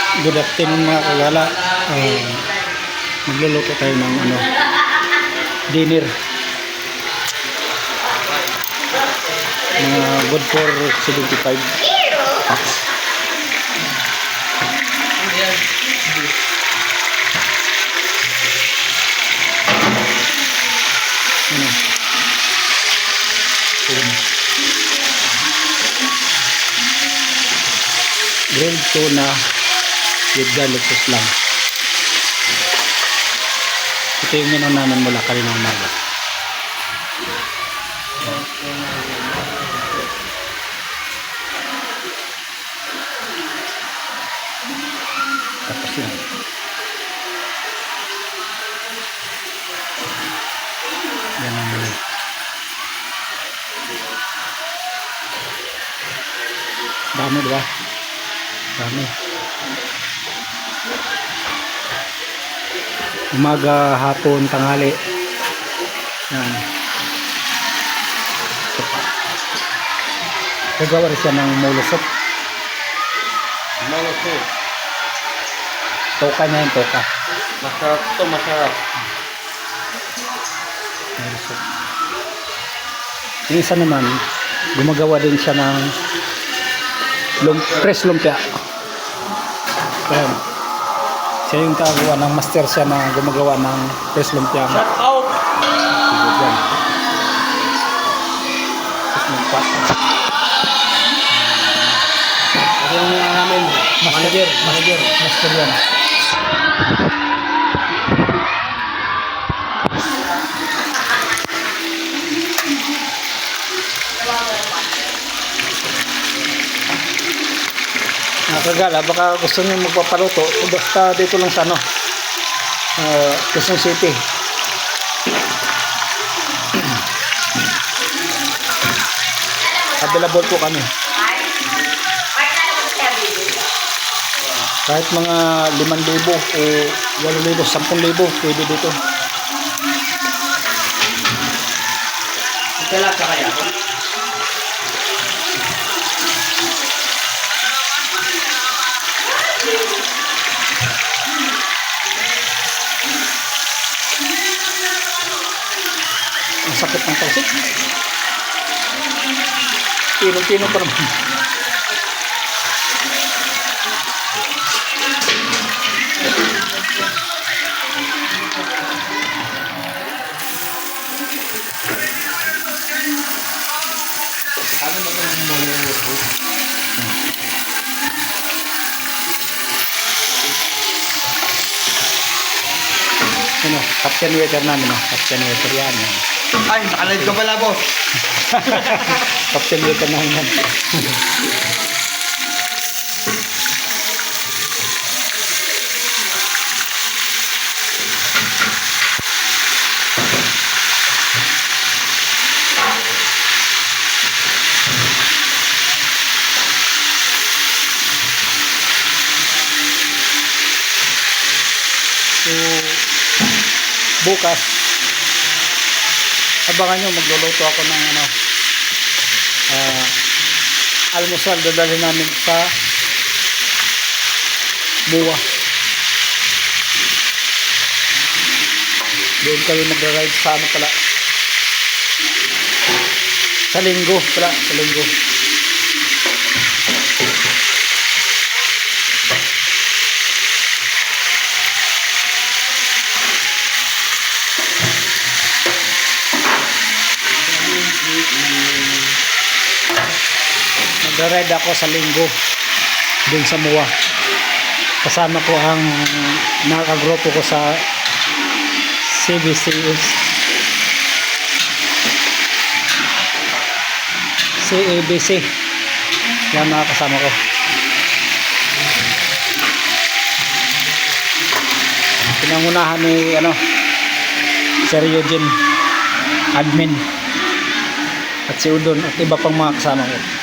Good afternoon mga kagala. Magluluto tayo ng dinner. Mga good for 75. Grilled tuna with garlic sauce lang. Ito yung menu namin mula kaninang umaga. Tapos yan. Yan ang menu. Dami, diba? Dami. Umaga, hapon, tanghali. Yan. Gagawa rin siya ng molusok. Molusok. Toka niya yung toka. Masarap to, masarap. Molusok. Yung isa naman, gumagawa din siya ng fresh lumpia. Ayan. Siya yung kagawa ng master siya na gumagawa ng fresh lumpia. Shout out! Yan. Fresh lumpia. Ito yung namin. Master yan. Nakagala, baka gusto niyo magpapaluto, basta dito lang sa Quezon City. Available po kami. Kahit mga 5,000 o 8,000, 10,000 pwede dito. Kailan ka kaya? Ang sakit ng talsik. Pino-pino pa naman. Ano ba itong molusok? Captain waiter namin, Captain waiter yan. Ay, nakalive ka pala, boss. Captain waiter namin yan. So, bukas abangan nyo, magluluto ako ng almusal. Dadalhin namin sa Buwa. Doon kami magra-ride sa pala sa Linggo pala, sa Linggo. Magra-ride ako sa Linggo dun sa Muwa. Kasama ko ang nakagrupo ko sa CBCS CABC. Yan mga kasama ko. Pinangunahan ni Sir Eugene, admin, at si Udon at iba pang mga kasama ko.